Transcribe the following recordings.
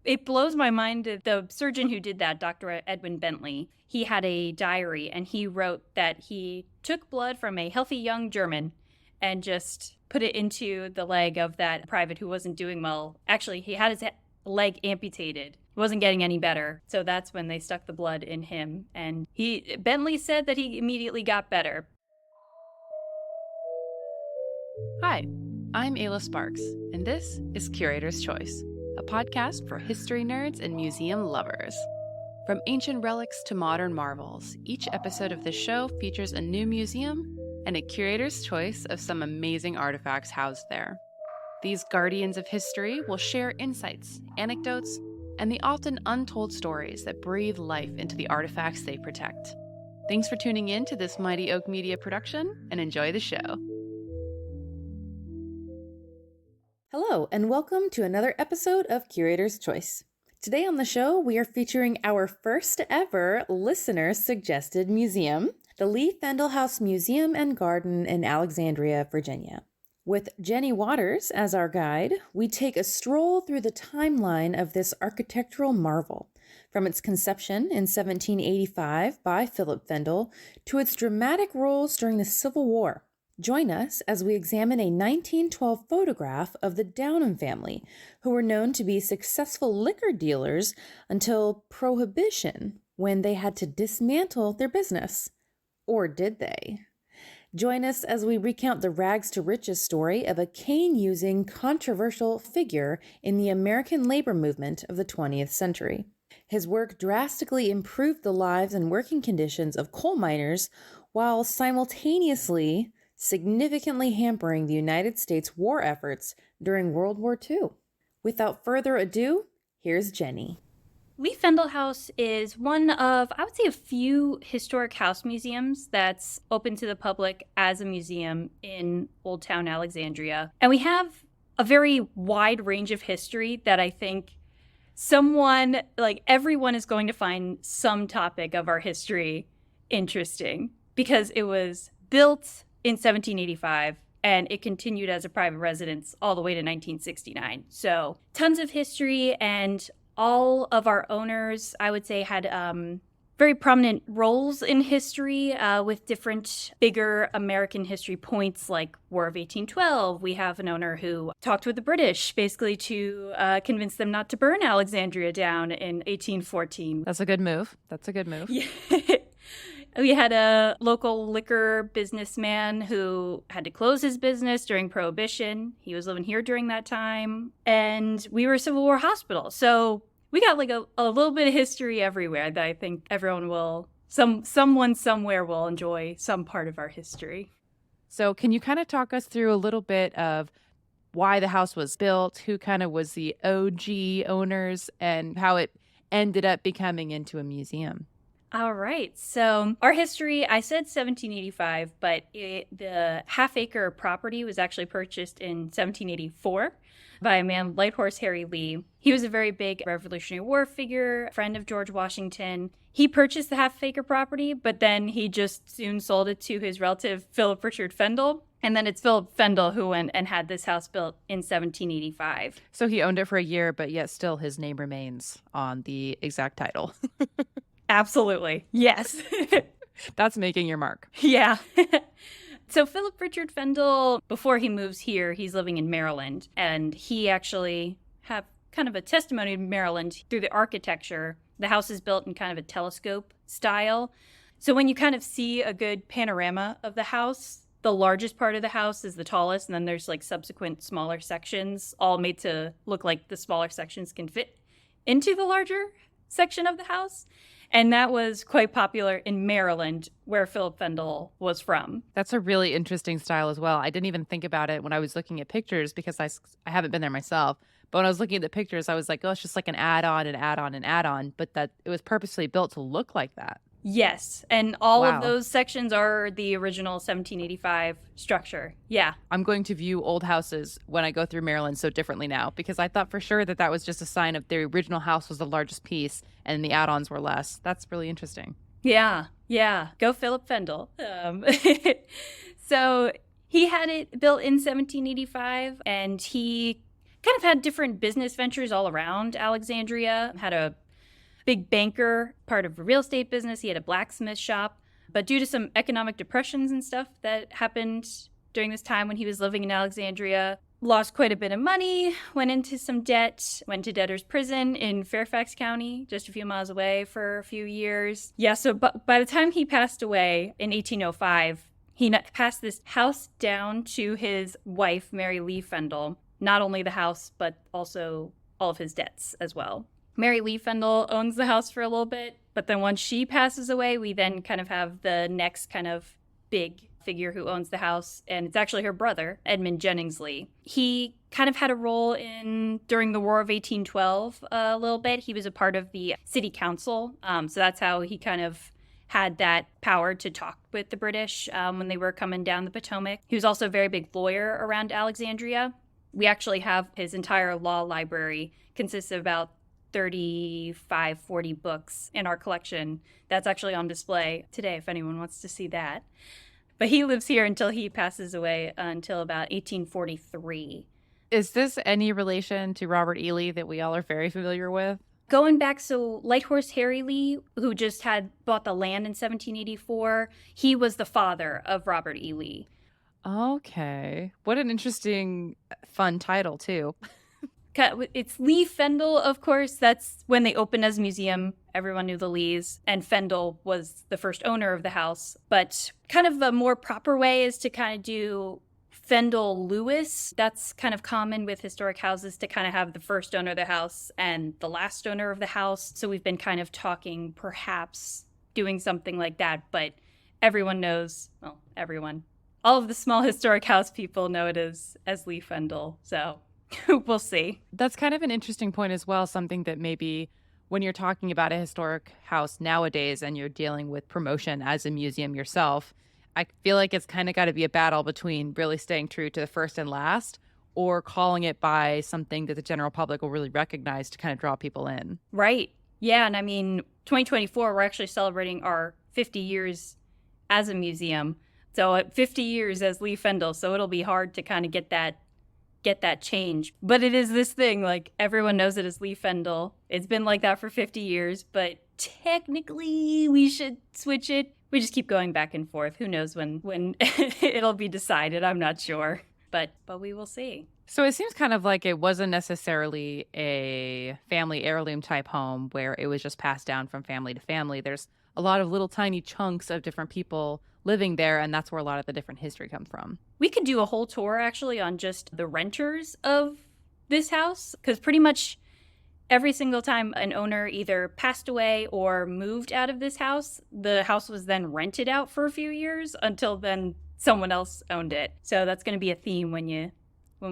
It blows my mind that the surgeon who did that, Dr. Edwin Bentley, he had a diary and he wrote that he took blood from a healthy young German and just put it into the leg of that private who wasn't doing well. Actually, he had his leg amputated. It wasn't getting any better. So that's when they stuck the blood in him. And Bentley said that he immediately got better. Hi, I'm Ayla Sparks, and this is Curator's Choice, a podcast for history nerds and museum lovers. From ancient relics to modern marvels, each episode of this show features a new museum and a curator's choice of some amazing artifacts housed there. These guardians of history will share insights, anecdotes, and the often untold stories that breathe life into the artifacts they protect. Thanks for tuning in to this Mighty Oak Media production, and enjoy the show. Hello, and welcome to another episode of Curator's Choice. Today on the show, we are featuring our first ever listener-suggested museum, the Lee-Fendall House Museum and Garden in Alexandria, Virginia. With Jenny Waters as our guide, we take a stroll through the timeline of this architectural marvel, from its conception in 1785 by Philip Fendall to its dramatic roles during the Civil War. Join us as we examine a 1912 photograph of the Downham family, who were known to be successful liquor dealers until Prohibition, when they had to dismantle their business. Or did they? Join us as we recount the rags to riches story of a cane-using controversial figure in the American labor movement of the 20th century. His work drastically improved the lives and working conditions of coal miners while simultaneously significantly hampering the United States war efforts during World War II. Without further ado, here's Jenny. Lee-Fendall House is one of, I would say, a few historic house museums that's open to the public as a museum in Old Town Alexandria. And we have a very wide range of history that I think everyone is going to find some topic of our history interesting, because it was built in 1785, and it continued as a private residence all the way to 1969. So tons of history, and all of our owners, I would say, had very prominent roles in history with different bigger American history points, like War of 1812. We have an owner who talked with the British, basically to convince them not to burn Alexandria down in 1814. That's a good move. Yeah. We had a local liquor businessman who had to close his business during Prohibition. He was living here during that time. And we were a Civil War hospital. So we got a little bit of history everywhere that I think everyone will, someone somewhere will enjoy some part of our history. So can you kind of talk us through a little bit of why the house was built, who kind of was the OG owners, and how it ended up becoming into a museum? All right. So our history, I said 1785, but the half-acre property was actually purchased in 1784 by a man, Light Horse Harry Lee. He was a very big Revolutionary War figure, friend of George Washington. He purchased the half-acre property, but then he just soon sold it to his relative, Philip Richard Fendall. And then it's Philip Fendall who went and had this house built in 1785. So he owned it for a year, but yet still his name remains on the exact title. Absolutely. Yes. That's making your mark. Yeah. So Philip Richard Fendall, before he moves here, he's living in Maryland. And he actually have kind of a testimony in Maryland through the architecture. The house is built in kind of a telescope style. So when you kind of see a good panorama of the house, the largest part of the house is the tallest. And then there's like subsequent smaller sections, all made to look like the smaller sections can fit into the larger section of the house. And that was quite popular in Maryland, where Philip Fendall was from. That's a really interesting style as well. I didn't even think about it when I was looking at pictures, because I haven't been there myself. But when I was looking at the pictures, I was like, oh, it's just like an add-on, an add-on, an add-on. But that it was purposely built to look like that. Yes. And all Wow. of those sections are the original 1785 structure. Yeah. I'm going to view old houses when I go through Maryland so differently now, because I thought for sure that was just a sign of the original house was the largest piece and the add-ons were less. That's really interesting. Yeah. Yeah. Go Philip Fendall. So he had it built in 1785, and he kind of had different business ventures all around Alexandria. Had a big banker, part of a real estate business. He had a blacksmith shop. But due to some economic depressions and stuff that happened during this time when he was living in Alexandria, lost quite a bit of money, went into some debt, went to debtor's prison in Fairfax County, just a few miles away for a few years. Yeah, so by the time he passed away in 1805, he passed this house down to his wife, Mary Lee-Fendall. Not only the house, but also all of his debts as well. Mary Lee-Fendall owns the house for a little bit, but then once she passes away, we then kind of have the next kind of big figure who owns the house, and it's actually her brother, Edmund Jennings Lee. He kind of had a role during the War of 1812 a little bit. He was a part of the city council, so that's how he kind of had that power to talk with the British when they were coming down the Potomac. He was also a very big lawyer around Alexandria. We actually have his entire law library, consists of about 35, 40 books in our collection. That's actually on display today if anyone wants to see that. But he lives here until he passes away until about 1843. Is this any relation to Robert E. Lee that we all are very familiar with? Going back, so Light Horse Harry Lee, who just had bought the land in 1784, he was the father of Robert E. Lee. Okay. What an interesting, fun title, too. It's Lee-Fendall, of course. That's when they opened as a museum. Everyone knew the Lees, and Fendall was the first owner of the house. But kind of a more proper way is to kind of do Fendall Lewis. That's kind of common with historic houses to kind of have the first owner of the house and the last owner of the house. So we've been kind of talking, perhaps doing something like that. But everyone knows, well, everyone. All of the small historic house people know it as Lee-Fendall. So we'll see. That's kind of an interesting point as well, something that maybe when you're talking about a historic house nowadays and you're dealing with promotion as a museum yourself, I feel like it's kind of got to be a battle between really staying true to the first and last or calling it by something that the general public will really recognize to kind of draw people in. Right. Yeah. And I mean, 2024, we're actually celebrating our 50 years as a museum. So 50 years as Lee-Fendall. So it'll be hard to kind of get that change. But it is this thing, like everyone knows it as Lee-Fendall. It's been like that for 50 years, but technically we should switch it. We just keep going back and forth. Who knows when it'll be decided? I'm not sure, but we will see. So it seems kind of like it wasn't necessarily a family heirloom type home where it was just passed down from family to family. There's a lot of little tiny chunks of different people living there, and that's where a lot of the different history comes from. We could do a whole tour actually on just the renters of this house, because pretty much every single time an owner either passed away or moved out of this house, the house was then rented out for a few years until then someone else owned it. So that's going to be a theme when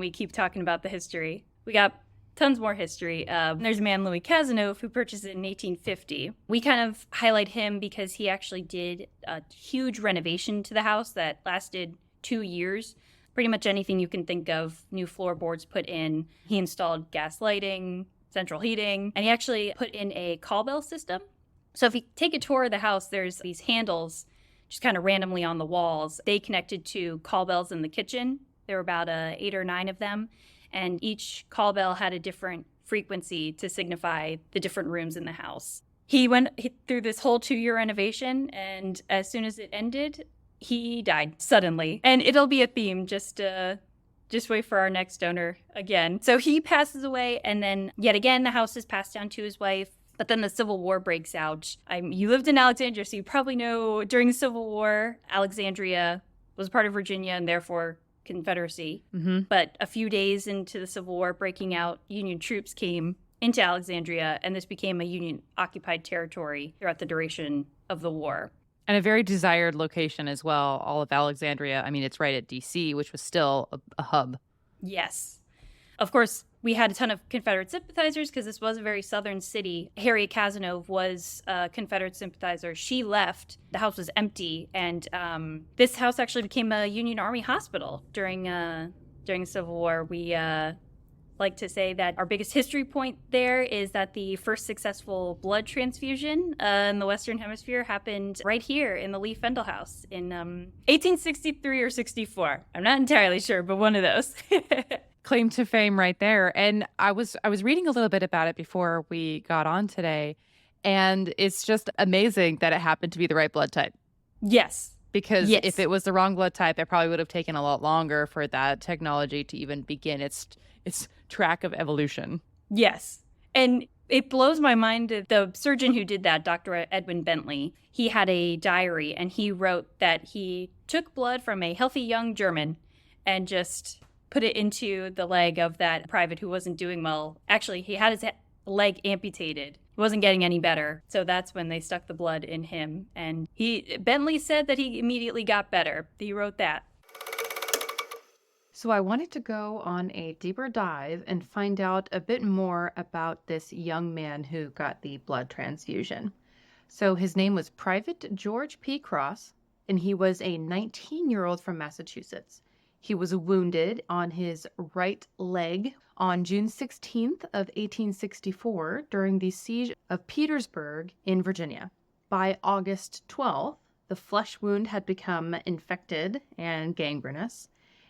we keep talking about the history. We got tons more history. There's a man, Louis Cazenove, who purchased it in 1850. We kind of highlight him because he actually did a huge renovation to the house that lasted 2 years. Pretty much anything you can think of, new floorboards put in. He installed gas lighting, central heating, and he actually put in a call bell system. So if you take a tour of the house, there's these handles just kind of randomly on the walls. They connected to call bells in the kitchen. There were about 8 or 9 of them. And each call bell had a different frequency to signify the different rooms in the house. He went through this whole 2-year renovation, and as soon as it ended, he died suddenly. And it'll be a theme, just wait for our next owner again. So he passes away, and then yet again, the house is passed down to his wife. But then the Civil War breaks out. You lived in Alexandria, so you probably know during the Civil War, Alexandria was part of Virginia and therefore Confederacy. Mm-hmm. But a few days into the Civil War breaking out, Union troops came into Alexandria, and this became a Union-occupied territory throughout the duration of the war. And a very desired location as well, all of Alexandria. I mean, it's right at D.C., which was still a hub. Yes. Of course, we had a ton of Confederate sympathizers because this was a very southern city. Harriet Cazenove was a Confederate sympathizer. She left. The house was empty. And this house actually became a Union Army hospital during the Civil War. We like to say that our biggest history point there is that the first successful blood transfusion in the Western Hemisphere happened right here in the Lee-Fendall House in 1863 or 64. I'm not entirely sure, but one of those. claim to fame right there. And I was reading a little bit about it before we got on today, and it's just amazing that it happened to be the right blood type. Yes. Because Yes. if it was the wrong blood type, it probably would have taken a lot longer for that technology to even begin its track of evolution. Yes. And it blows my mind that the surgeon who did that, Dr. Edwin Bentley, he had a diary and he wrote that he took blood from a healthy young German and just put it into the leg of that private who wasn't doing well. Actually, he had his leg amputated. It wasn't getting any better. So that's when they stuck the blood in him. And Bentley said that he immediately got better. He wrote that. So I wanted to go on a deeper dive and find out a bit more about this young man who got the blood transfusion. So his name was Private George P. Cross, and he was a 19-year-old from Massachusetts. He was wounded on his right leg on June 16th of 1864 during the siege of Petersburg in Virginia. By August 12th, the flesh wound had become infected and gangrenous.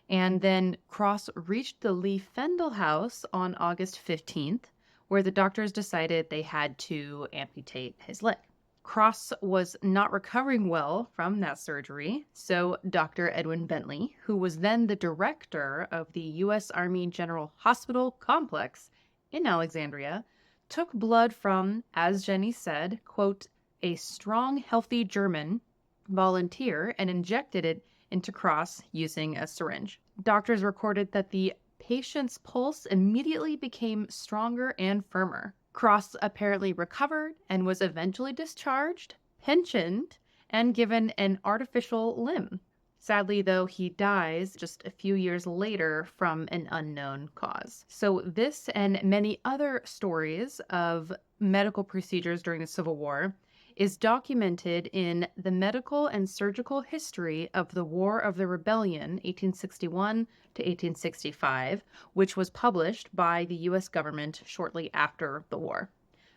And then Cross reached the Lee-Fendall House on August 15th, where the doctors decided they had to amputate his leg. Cross was not recovering well from that surgery, so Dr. Edwin Bentley, who was then the director of the U.S. Army General Hospital Complex in Alexandria, took blood from, as Jenny said, quote, a strong, healthy German volunteer and injected it into Cross using a syringe. Doctors recorded that the patient's pulse immediately became stronger and firmer. Cross apparently recovered and was eventually discharged, pensioned, and given an artificial limb. Sadly, though, he dies just a few years later from an unknown cause. So this and many other stories of medical procedures during the Civil War is documented in the Medical and Surgical History of the War of the Rebellion, 1861 to 1865, which was published by the U.S. government shortly after the war.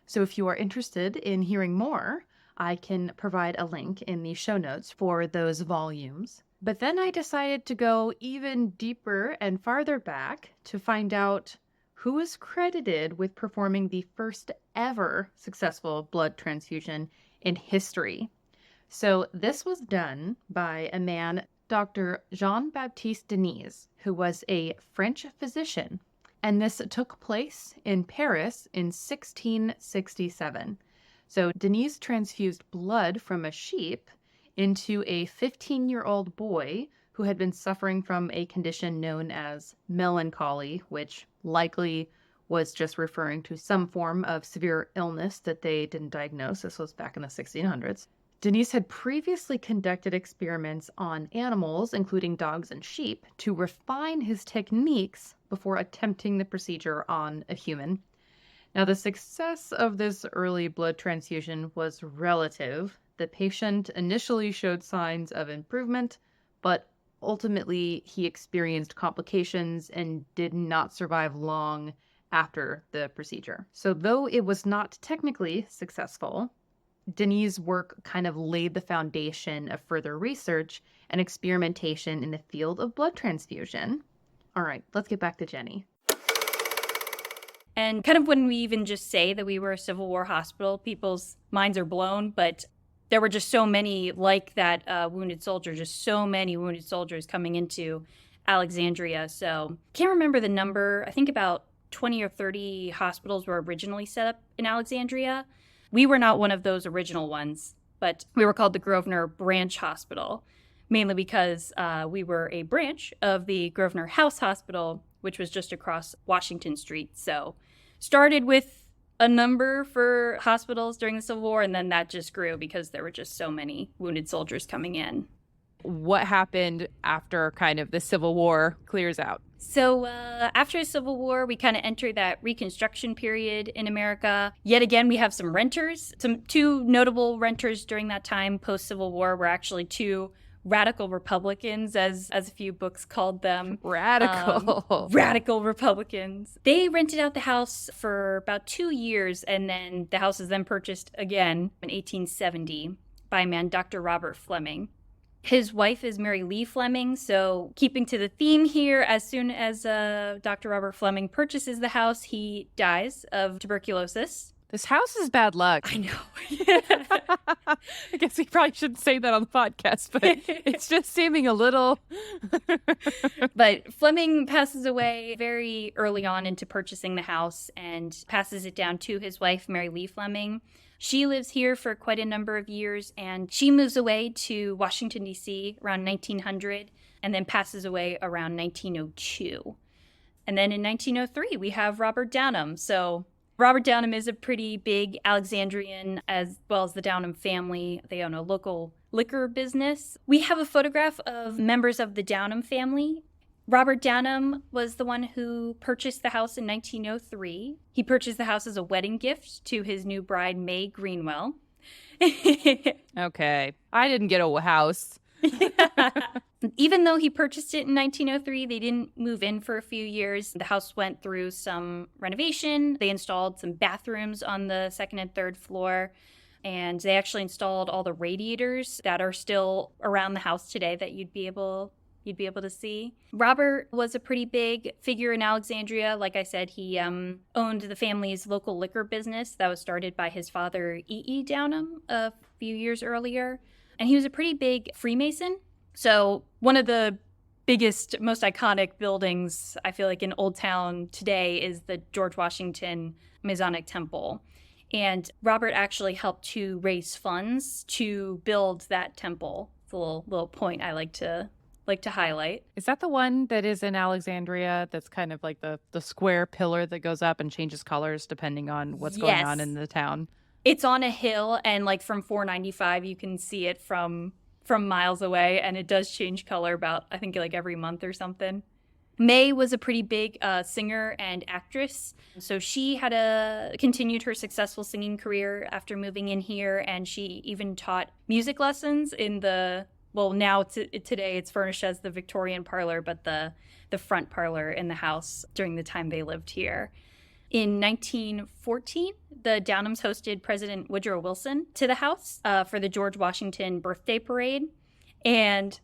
So if you are interested in hearing more, I can provide a link in the show notes for those volumes. But then I decided to go even deeper and farther back to find out who is credited with performing the first ever successful blood transfusion in history. So this was done by a man, Dr. Jean-Baptiste Denis, who was a French physician, and this took place in Paris in 1667. So Denis transfused blood from a sheep into a 15-year-old boy who had been suffering from a condition known as melancholy, which likely was just referring to some form of severe illness that they didn't diagnose. This was back in the 1600s. Denis had previously conducted experiments on animals, including dogs and sheep, to refine his techniques before attempting the procedure on a human. Now, the success of this early blood transfusion was relative. The patient initially showed signs of improvement, but ultimately he experienced complications and did not survive long after the procedure. So though it was not technically successful, Denis' work kind of laid the foundation of further research and experimentation in the field of blood transfusion. All right, let's get back to Jenny. And kind of when we even just say that we were a Civil War hospital, people's minds are blown, but there were just so many like that wounded soldier, just so many wounded soldiers coming into Alexandria. So can't remember the number. I think about 20 or 30 hospitals were originally set up in Alexandria. We were not one of those original ones, but we were called the Grosvenor Branch Hospital, mainly because we were a branch of the Grosvenor House Hospital, which was just across Washington Street. So started with a number for hospitals during the Civil War, and then that just grew because there were just so many wounded soldiers coming in. What happened after kind of the Civil War clears out? So after the Civil War, we kind of enter that Reconstruction period in America. Yet again, we have some renters. Two notable renters during that time post-Civil War were actually two radical Republicans, as a few books called them. Radical. Radical Republicans. They rented out the house for about 2 years, and then the house is then purchased again in 1870 by a man, Dr. Robert Fleming. His wife is Mary Lee Fleming, so keeping to the theme here, as soon as Dr. Robert Fleming purchases the house, he dies of tuberculosis. This house is bad luck. I know. I guess we probably shouldn't say that on the podcast, but it's just seeming a little... But Fleming passes away very early on into purchasing the house and passes it down to his wife, Mary Lee Fleming. She lives here for quite a number of years, and she moves away to Washington, D.C. around 1900 and then passes away around 1902. And then in 1903, we have Robert Downham. So Robert Downham is a pretty big Alexandrian, as well as the Downham family. They own a local liquor business. We have a photograph of members of the Downham family. Robert Downham was the one who purchased the house in 1903. He purchased the house as a wedding gift to his new bride, May Greenwell. Okay. I didn't get a house. Even though he purchased it in 1903, they didn't move in for a few years. The house went through some renovation. They installed some bathrooms on the second and third floor. And they actually installed all the radiators that are still around the house today that you'd be able to see. Robert was a pretty big figure in Alexandria. Like I said, he owned the family's local liquor business that was started by his father, E.E. Downham, a few years earlier. And he was a pretty big Freemason. So one of the biggest, most iconic buildings, I feel like, in Old Town today is the George Washington Masonic Temple. And Robert actually helped to raise funds to build that temple. It's a little point I like to highlight. Is that the one that is in Alexandria that's kind of like the square pillar that goes up and changes colors depending on what's going on in the town? It's on a hill, and like from 495 you can see it from miles away, and it does change color about, I think, like every month or something. May was a pretty big singer and actress, so she had continued her successful singing career after moving in here, and she even taught music lessons in the... Well, now today it's furnished as the Victorian parlor, but the front parlor in the house during the time they lived here. In 1914, the Downhams hosted President Woodrow Wilson to the house for the George Washington birthday parade. And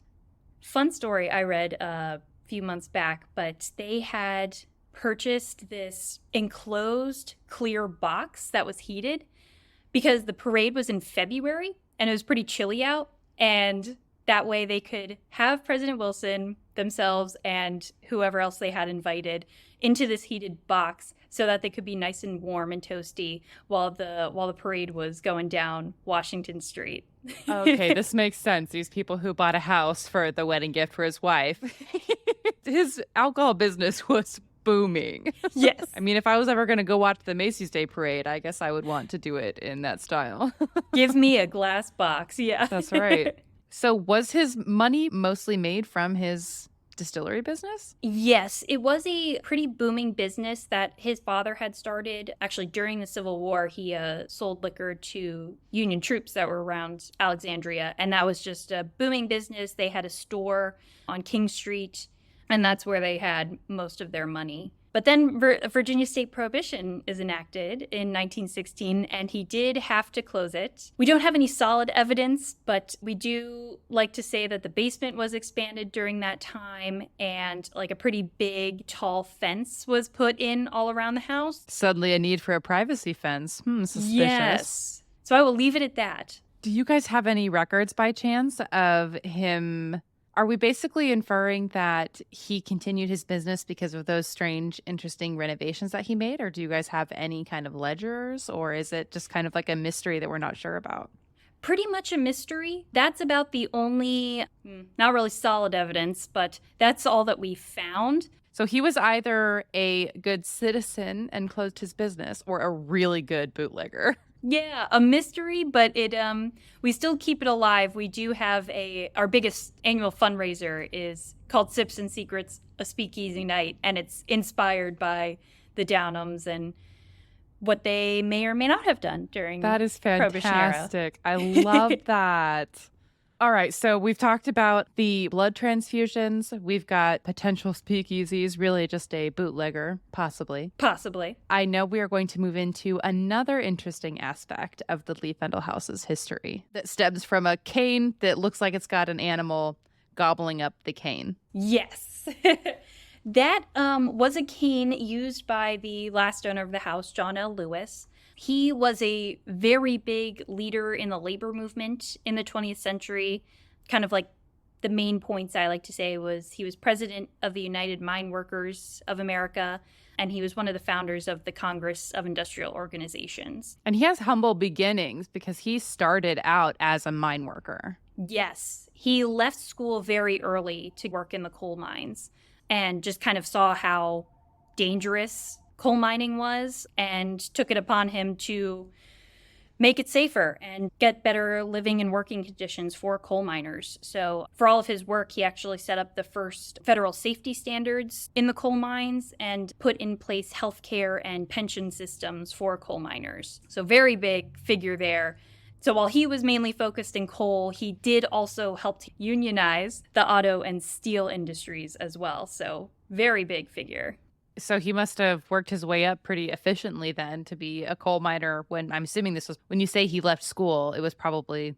fun story I read a few months back, but they had purchased this enclosed clear box that was heated because the parade was in February and it was pretty chilly out. And that way they could have President Wilson, themselves, and whoever else they had invited into this heated box so that they could be nice and warm and toasty while the parade was going down Washington Street. Okay, this makes sense. These people who bought a house for the wedding gift for his wife. His alcohol business was booming. Yes. I mean, if I was ever going to go watch the Macy's Day Parade, I guess I would want to do it in that style. Give me a glass box. Yeah. That's right. So was his money mostly made from his distillery business? Yes, it was a pretty booming business that his father had started. Actually, during the Civil War, he sold liquor to Union troops that were around Alexandria, and that was just a booming business. They had a store on King Street, and that's where they had most of their money. But then Virginia state prohibition is enacted in 1916, and he did have to close it. We don't have any solid evidence, but we do like to say that the basement was expanded during that time, and like a pretty big, tall fence was put in all around the house. Suddenly a need for a privacy fence. Suspicious. Yes. So I will leave it at that. Do you guys have any records by chance of him? Are we basically inferring that he continued his business because of those strange, interesting renovations that he made? Or do you guys have any kind of ledgers? Or is it just kind of like a mystery that we're not sure about? Pretty much a mystery. That's about the only, not really solid evidence, but that's all that we found. So he was either a good citizen and closed his business or a really good bootlegger. Yeah, a mystery, but it we still keep it alive. We do have our biggest annual fundraiser is called Sips and Secrets, a Speakeasy Night, and it's inspired by the Downhams and what they may or may not have done during that is Prohibition-era. fantastic. I love that. All right, so we've talked about the blood transfusions. We've got potential speakeasies, really just a bootlegger, possibly. Possibly. I know we are going to move into another interesting aspect of the Lee-Fendall House's history that stems from a cane that looks like it's got an animal gobbling up the cane. Yes. That was a cane used by the last owner of the house, John L. Lewis. He was a very big leader in the labor movement in the 20th century. Kind of like the main points I like to say was he was president of the United Mine Workers of America, and he was one of the founders of the Congress of Industrial Organizations. And he has humble beginnings because he started out as a mine worker. Yes, he left school very early to work in the coal mines and just kind of saw how dangerous coal mining was and took it upon him to make it safer and get better living and working conditions for coal miners. So for all of his work, he actually set up the first federal safety standards in the coal mines and put in place healthcare and pension systems for coal miners. So very big figure there. So while he was mainly focused in coal, he did also help to unionize the auto and steel industries as well. So very big figure. So he must have worked his way up pretty efficiently then to be a coal miner when, I'm assuming this was, when you say he left school, it was probably,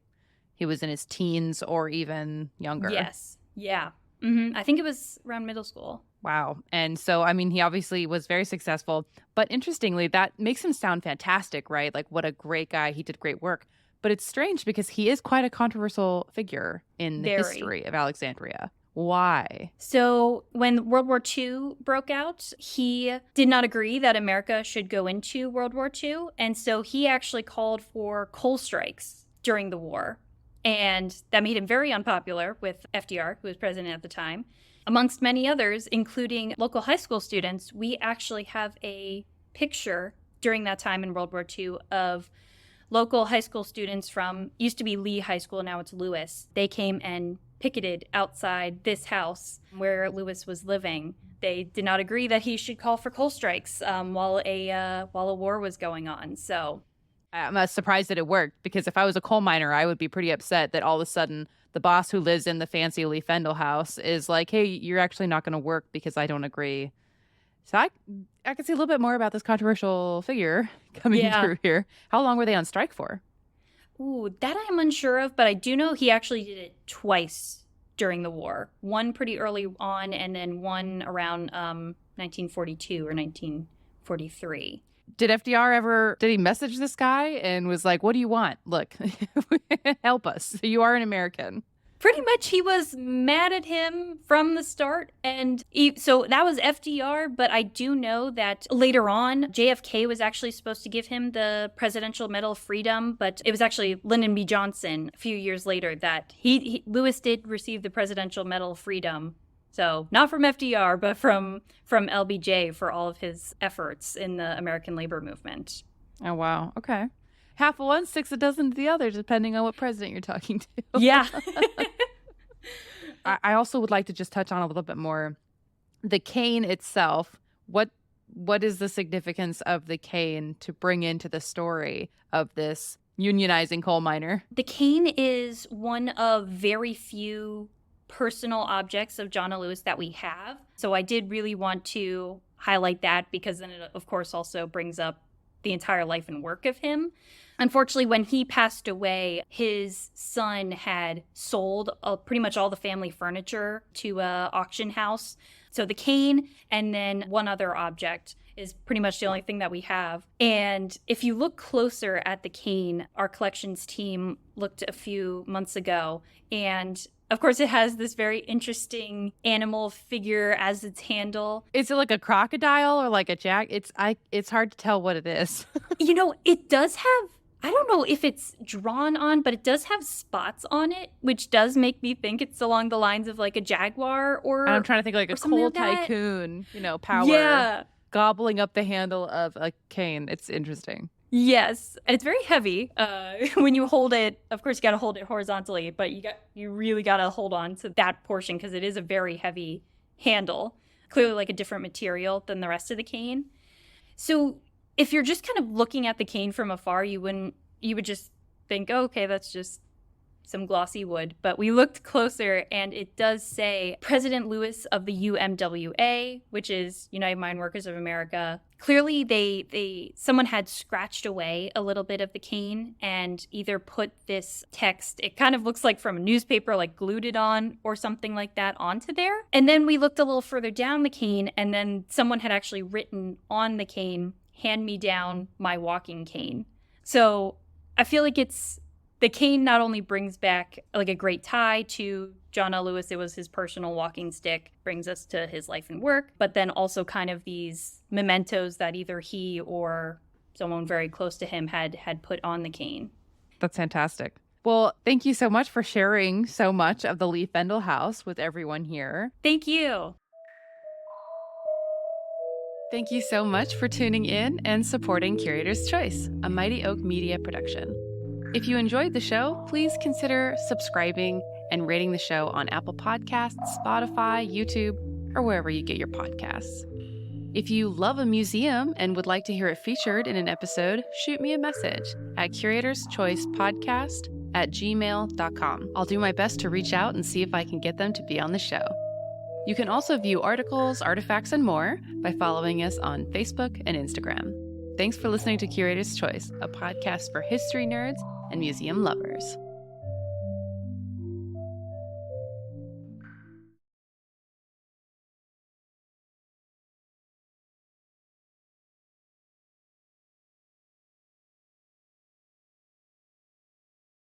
he was in his teens or even younger. Yes. Yeah. Mm-hmm. I think it was around middle school. Wow. And so, I mean, he obviously was very successful. But interestingly, that makes him sound fantastic, right? Like, what a great guy. He did great work. But it's strange because he is quite a controversial figure in the history of Alexandria. Why? So when World War II broke out, he did not agree that America should go into World War II. And so he actually called for coal strikes during the war. And that made him very unpopular with FDR, who was president at the time. Amongst many others, including local high school students, we actually have a picture during that time in World War II of local high school students from, used to be Lee High School, now it's Lewis. They came and picketed outside this house where Lewis was living. They did not agree that he should call for coal strikes while a war was going on. So I'm surprised that it worked, because if I was a coal miner, I would be pretty upset that all of a sudden the boss who lives in the fancy Lee-Fendall house is like, hey, you're actually not going to work because I don't agree. So I can see a little bit more about this controversial figure coming through here. How long were they on strike for? Ooh, that I'm unsure of, but I do know he actually did it twice during the war. One pretty early on, and then one around 1942 or 1943. Did FDR ever, did he message this guy and was like, what do you want? Look, help us. You are an American. Pretty much he was mad at him from the start. And so that was FDR, but I do know that later on, JFK was actually supposed to give him the Presidential Medal of Freedom, but it was actually Lyndon B. Johnson a few years later that Lewis did receive the Presidential Medal of Freedom. So not from FDR, but from LBJ for all of his efforts in the American labor movement. Oh, wow. Okay. Half of one, six a dozen of the other, depending on what president you're talking to. Yeah. I also would like to just touch on a little bit more the cane itself. What is the significance of the cane to bring into the story of this unionizing coal miner? The cane is one of very few personal objects of John L. Lewis that we have. So I did really want to highlight that, because then it, of course, also brings up the entire life and work of him. Unfortunately, when he passed away, his son had sold pretty much all the family furniture to an auction house. So the cane and then one other object is pretty much the only thing that we have. And if you look closer at the cane, our collections team looked a few months ago, and of course, it has this very interesting animal figure as its handle. Is it like a crocodile or like a jack? It's hard to tell what it is. You know, it does have, I don't know if it's drawn on, but it does have spots on it, which does make me think it's along the lines of like a jaguar or I'm trying to think like a coal tycoon, power. Yeah. Gobbling up the handle of a cane. It's interesting. Yes, and it's very heavy. When you hold it, of course, you got to hold it horizontally, but you really got to hold on to that portion because it is a very heavy handle, clearly like a different material than the rest of the cane. So if you're just kind of looking at the cane from afar, you would just think, oh, okay, that's just some glossy wood, but we looked closer and it does say President Lewis of the UMWA, which is United Mine Workers of America. Clearly someone had scratched away a little bit of the cane and either put this text, it kind of looks like from a newspaper, like glued it on or something like that onto there. And then we looked a little further down the cane and then someone had actually written on the cane, "Hand me down my walking cane." So I feel like the cane not only brings back like a great tie to John L. Lewis, it was his personal walking stick, brings us to his life and work, but then also kind of these mementos that either he or someone very close to him had put on the cane. That's fantastic. Well, thank you so much for sharing so much of the Lee-Fendall House with everyone here. Thank you. Thank you so much for tuning in and supporting Curator's Choice, a Mighty Oak Media production. If you enjoyed the show, please consider subscribing and rating the show on Apple Podcasts, Spotify, YouTube, or wherever you get your podcasts. If you love a museum and would like to hear it featured in an episode, shoot me a message at curatorschoicepodcast@gmail.com. I'll do my best to reach out and see if I can get them to be on the show. You can also view articles, artifacts, and more by following us on Facebook and Instagram. Thanks for listening to Curator's Choice, a podcast for history nerds and museum lovers.